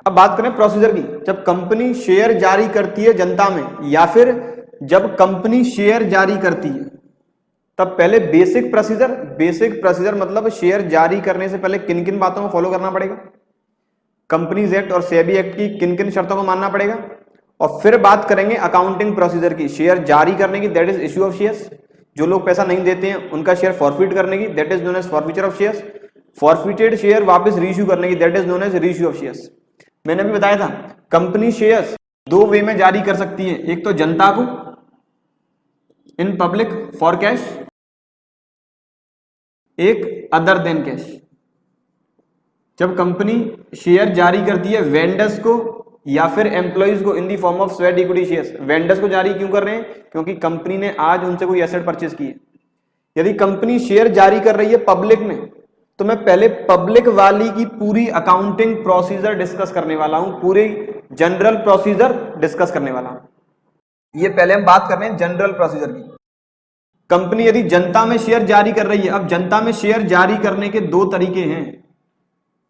अब बात करें प्रोसीजर की। जब कंपनी शेयर जारी करती है जनता में, या फिर जब कंपनी शेयर जारी करती है, तब पहले बेसिक प्रोसीजर मतलब शेयर जारी करने से पहले किन किन बातों को फॉलो करना पड़ेगा, कंपनीज एक्ट और सेबी एक्ट की किन किन शर्तों को मानना पड़ेगा। और फिर बात करेंगे अकाउंटिंग प्रोसीजर की, शेयर जारी करने की, that is issue of shares. जो लोग पैसा नहीं देते हैं उनका शेयर फॉरफिट करने की, that is known as forfeiture of shares. Forfeited share वापस रीइश्यू करने की, that is known as reissue of shares. मैंने अभी बताया था कंपनी शेयर्स दो वे में जारी कर सकती है, एक तो जनता को इन पब्लिक फॉर कैश, एक अदर देन कैश। जब कंपनी शेयर जारी करती है वेंडर्स को या फिर एम्प्लॉइज को in the form of sweat equity shares. Vendors को जारी क्यों कर रहे हैं? क्योंकि कंपनी ने आज उनसे कोई एसेट परचेज की है। यदि कंपनी शेयर जारी कर रही है पब्लिक में, तो मैं पहले पब्लिक वाली की पूरी अकाउंटिंग प्रोसीजर डिस्कस करने वाला हूं, पूरी जनरल प्रोसीजर डिस्कस करने वाला हूं। ये पहले हम बात कर रहे हैं जनरल प्रोसीजर की। कंपनी यदि जनता में शेयर जारी कर रही है, अब जनता में शेयर जारी करने के दो तरीके हैं,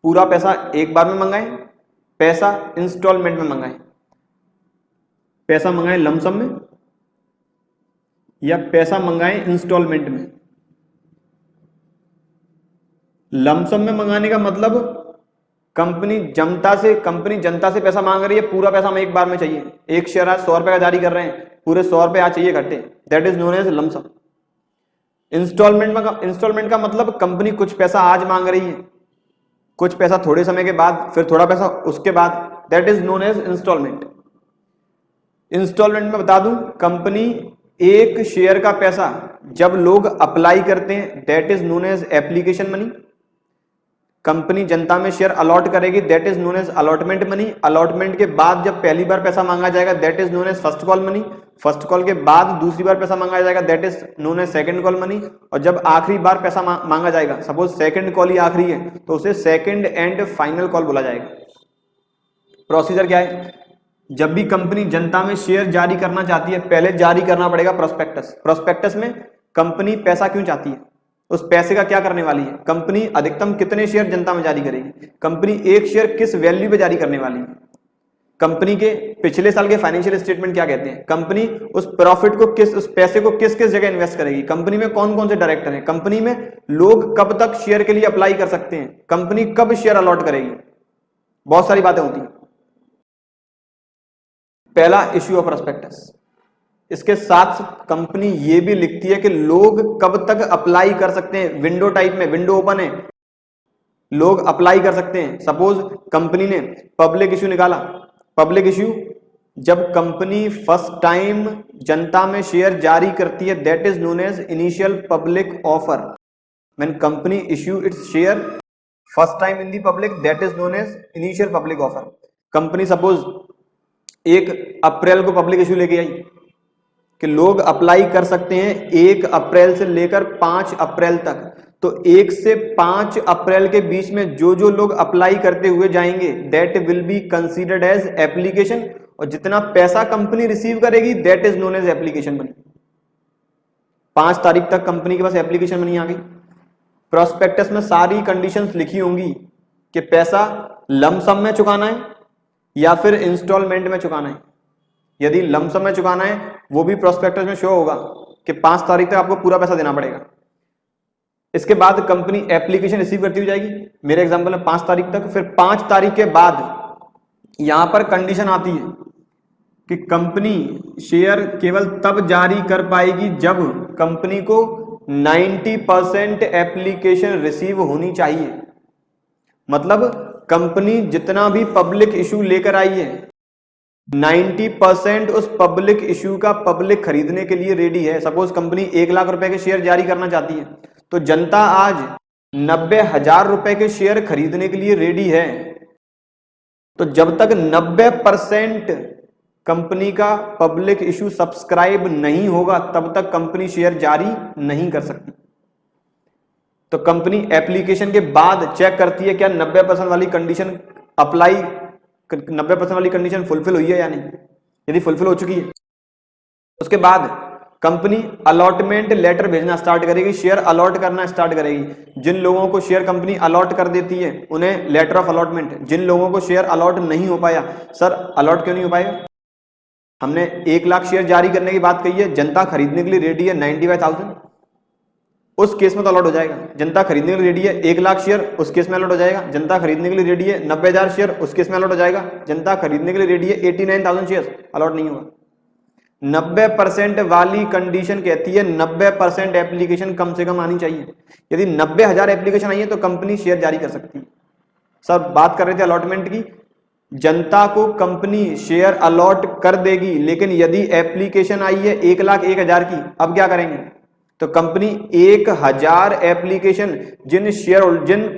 पूरा पैसा एक बार में मंगाएं, पैसा इंस्टॉलमेंट में मंगाएं। पैसा मंगाएं लमसम में या पैसा मंगाएं इंस्टॉलमेंट में। लमसम में मंगाने का मतलब कंपनी जनता से पैसा मांग रही है, पूरा पैसा हमें एक बार में चाहिए। एक शेयर आज 100 रुपए का जारी कर रहे हैं, पूरे 100 रुपए आज चाहिए इकट्ठे, that is known as lump sum. Instalment का मतलब कंपनी कुछ पैसा आज मांग रही है, कुछ पैसा थोड़े समय के बाद, फिर थोड़ा पैसा उसके बाद, that is known as instalment. Instalment में बता दूं, कंपनी एक शेयर का पैसा जब लोग अप्लाई करते हैं, that is known as application money. Company जनता में शेयर अलॉट करेगी, that is known as allotment money. Allotment के बाद जब पहली बार पैसा मांगा जाएगा, that is known as first call money. First call के बाद दूसरी बार पैसा मांगा जाएगा, that is known as second call money. और जब आखिरी बार पैसा मांगा जाएगा, सपोज सेकंड कॉल ही आखिरी है, तो उसे सेकंड एंड फाइनल कॉल बोला जाएगा। प्रोसीजर क्या है? जब भी कंपनी जनता में शेयर जारी करना चाहती है, पहले जारी करना पड़ेगा प्रोस्पेक्टस। प्रोस्पेक्टस में कंपनी पैसा क्यों चाहती है, उस पैसे का क्या करने वाली है, कंपनी अधिकतम कितने शेयर जनता में जारी करेगी, कंपनी एक शेयर किस वैल्यू पे जारी करने वाली है, कंपनी के पिछले साल के फाइनेंशियल स्टेटमेंट क्या कहते हैं, कंपनी उस प्रॉफिट को उस पैसे को किस किस जगह इन्वेस्ट करेगी, कंपनी में कौन कौन से डायरेक्टर हैं, कंपनी में लोग कब तक शेयर के लिए अप्लाई कर सकते हैं, कंपनी कब शेयर अलॉट करेगी, बहुत सारी बातें होती हैं। पहला इश्यू ऑफ प्रोस्पेक्टस। इसके साथ कंपनी ये भी लिखती है कि लोग कब तक अप्लाई कर सकते हैं। विंडो टाइप में, विंडो ओपन है, लोग अप्लाई कर सकते हैं। सपोज कंपनी ने पब्लिक इश्यू निकाला, पब्लिक इश्यू जब कंपनी फर्स्ट टाइम जनता में शेयर जारी करती है, that is known as initial public offer. When company issue its share first time in the public, that is known as initial public offer. Company suppose 1 April को public issue लेके आई कि लोग apply कर सकते हैं 1 अप्रैल से लेकर 5 अप्रैल तक। तो 1 से 5 अप्रैल के बीच में जो जो लोग अप्लाई करते हुए जाएंगे, that will be considered as application. और जितना पैसा कंपनी रिसीव करेगी, that is known as application money. 5 तारीख तक कंपनी के पास एप्लीकेशन मनी आ गई। प्रोस्पेक्टस में सारी कंडीशंस लिखी होंगी कि पैसा लमसम में चुकाना है या फिर इंस्टॉलमेंट में चुकाना है। यदि लमसम में चुकाना है, वो भी प्रोस्पेक्टस में शो होगा कि 5 तारीख तक आपको पूरा पैसा देना पड़ेगा। इसके बाद कंपनी एप्लीकेशन रिसीव करती हुई जाएगी, मेरे एग्जांपल में 5 तारीख तक। फिर 5 तारीख के बाद यहां पर कंडीशन आती है कि कंपनी शेयर केवल तब जारी कर पाएगी जब कंपनी को 90% एप्लीकेशन रिसीव होनी चाहिए। मतलब कंपनी जितना भी पब्लिक इशू लेकर आई है, 90% उस पब्लिक इश्यू का पब्लिक खरीदने के लिए रेडी है। सपोज कंपनी 1 लाख रुपए के शेयर जारी करना चाहती है, तो जनता आज 90,000 रुपए के शेयर खरीदने के लिए रेडी है। तो जब तक 90% कंपनी का पब्लिक इश्यू सब्सक्राइब नहीं होगा, तब तक कंपनी शेयर जारी नहीं कर सकती। तो कंपनी एप्लीकेशन के बाद चेक करती है क्या 90% वाली कंडीशन 90% वाली कंडीशन फुलफिल हुई है या नहीं। यदि फुलफिल हो चुकी है, उसके बाद कंपनी अलॉटमेंट लेटर भेजना स्टार्ट करेगी, शेयर अलॉट करना स्टार्ट करेगी। जिन लोगों को शेयर कंपनी अलॉट कर देती है उन्हें लेटर ऑफ अलॉटमेंट, जिन लोगों को शेयर अलॉट नहीं हो पाया, सर अलॉट क्यों नहीं हो पाएगा? हमने 1 लाख शेयर जारी करने की बात कही है, जनता खरीदने के लिए रेडी है 95,000, उस केस में तो अलॉट हो जाएगा। जनता खरीदने के लिए रेडी है 1 लाख शेयर, उस केस में अलॉट हो जाएगा। जनता खरीदने के लिए रेडी है 90,000 शेयर, उस केस में अलॉट हो जाएगा। जनता खरीदने के लिए रेडी है 89,000 शेयर, अलॉट नहीं होगा। 90% वाली कंडीशन कहती है 90% एप्लीकेशन कम से कम आनी चाहिए। यदि 90,000 एप्लीकेशन आई है तो कंपनी शेयर जारी कर सकती है। सर बात कर रहे थे अलॉटमेंट की, जनता को कंपनी शेयर अलॉट कर देगी, लेकिन यदि एप्लीकेशन आई है 1,01,000 की, अब क्या करेंगे? तो कंपनी 1,000 एप्लीकेशन जिन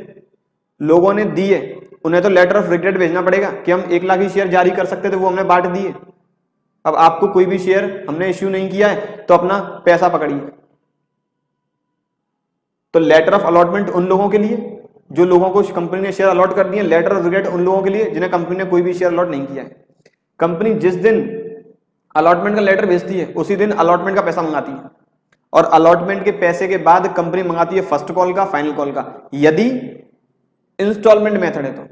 लोगों ने दी है उन्हें तो लेटर ऑफ रिग्रेट भेजना पड़ेगा कि हम 1 लाख ही शेयर जारी कर सकते थे, वो हमने बांट दिए। अब आपको कोई भी शेयर हमने इश्यू नहीं किया है तो अपना पैसा पकड़िए। तो लेटर ऑफ अलॉटमेंट उन लोगों के लिए जो लोगों को कंपनी ने शेयर अलॉट कर दिए, लेटर ऑफ रिग्रेट उन लोगों के लिए जिन्हें कंपनी ने कोई भी शेयर अलॉट नहीं किया है। कंपनी जिस दिन अलॉटमेंट का लेटर भेजती है उसी दिन अलॉटमेंट का पैसा मंगाती है, और अलॉटमेंट के पैसे के बाद कंपनी मंगाती है फर्स्ट कॉल का, फाइनल कॉल का, यदि इंस्टॉलमेंट मेथड है तो।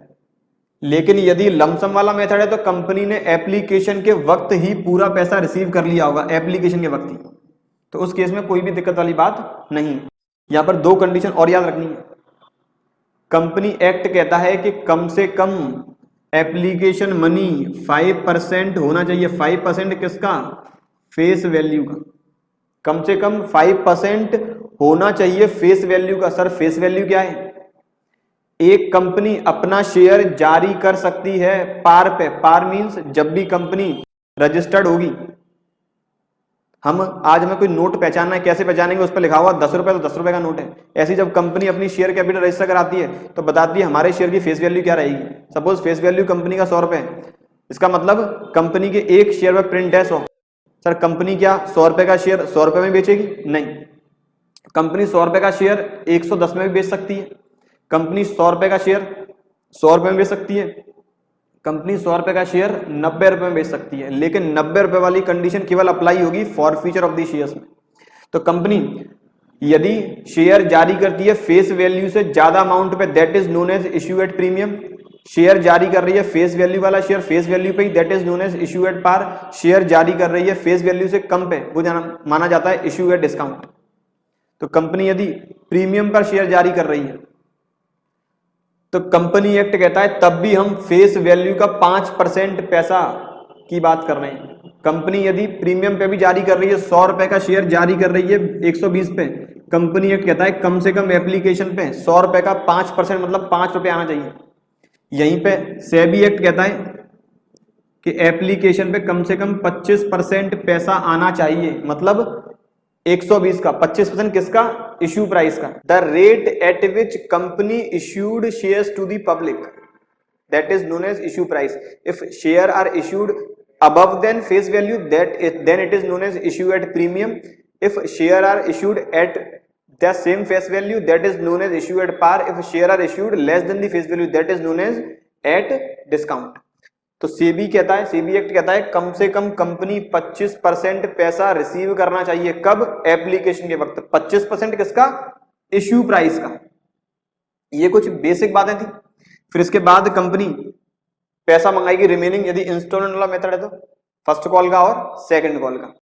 लेकिन यदि लमसम वाला मेथड है तो कंपनी ने एप्लीकेशन के वक्त ही पूरा पैसा रिसीव कर लिया होगा, एप्लीकेशन के वक्त ही, तो उस केस में कोई भी दिक्कत वाली बात नहीं। यहां पर 2 कंडीशन और याद रखनी है। कंपनी एक्ट कहता है कि कम से कम एप्लीकेशन मनी 5% होना चाहिए। 5% किसका? फेस वैल्यू का। कम से कम 5% होना चाहिए फेस वैल्यू का। सर फेस वैल्यू क्या है? एक कंपनी अपना शेयर जारी कर सकती है पार पे। पार मींस जब भी कंपनी रजिस्टर्ड होगी, आज हमें कोई नोट पहचानना है, कैसे पहचानेंगे? उस पर लिखा हुआ 10 रुपए, तो 10 रुपए का नोट है। ऐसी जब कंपनी अपनी शेयर कैपिटल रजिस्टर कराती है तो बताती है हमारे शेयर की फेस वैल्यू क्या रहेगी। सपोज फेस वैल्यू कंपनी का 100 रुपए है, इसका मतलब कंपनी के एक शेयर पर प्रिंट है 100। सर कंपनी क्या 100 रुपए का शेयर 100 रुपए में बेचेगी? नहीं, कंपनी 100 रुपए का शेयर 110 में भी बेच सकती है। कंपनी 100 रुपए का शेयर 100 रुपए में बेच सकती है। कंपनी 100 रुपए का शेयर 90 रुपए में बेच सकती है, लेकिन 90 रुपए वाली कंडीशन केवल अप्लाई होगी for future of the shares में। तो कंपनी यदि शेयर जारी करती है फेस वैल्यू से ज्यादा अमाउंट पे, that is known as issue at premium. Share जारी कर रही है फेस वैल्यू वाला शेयर फेस वैल्यू पे ही, that is known as issue at par. Share जारी कर रही है फेस वैल्यू से कम पे, वो माना जाता है इश्यू एट डिस्काउंट। तो कंपनी यदि प्रीमियम पर शेयर जारी कर रही है तो कंपनी एक्ट कहता है तब भी हम फेस वैल्यू का 5% पैसा की बात कर रहे हैं। कंपनी यदि प्रीमियम पे भी जारी कर रही है, 100 रुपए का शेयर जारी कर रही है 120 पे, कंपनी एक्ट कहता है कम से कम एप्लीकेशन पे 100 रुपए का 5% मतलब 5 रुपए आना चाहिए। यहीं पे सेबी एक्ट कहता है कि एप्लीकेशन पे कम से कम 25% पैसा आना चाहिए, मतलब 120 का 25% किसका? इश्यू प्राइस का। The rate at which company issued shares to the public, that is known as issue price. If share are issued above than face value, then it is known as issue at premium. If share are issued at the same face value, that is known as issue at par. If share are issued less than the face value, that is known as at discount. तो सेबी कहता है, SEBI act कहता है कम से कम company 25% पैसा receive करना चाहिए। कब? एप्लीकेशन के वक्त। 25% किसका? इश्यू प्राइस का। ये कुछ बेसिक बातें थी। फिर इसके बाद कंपनी पैसा मंगाएगी रिमेनिंग, यदि इंस्टॉलमेंट वाला मेथड है तो फर्स्ट कॉल का और सेकंड कॉल का।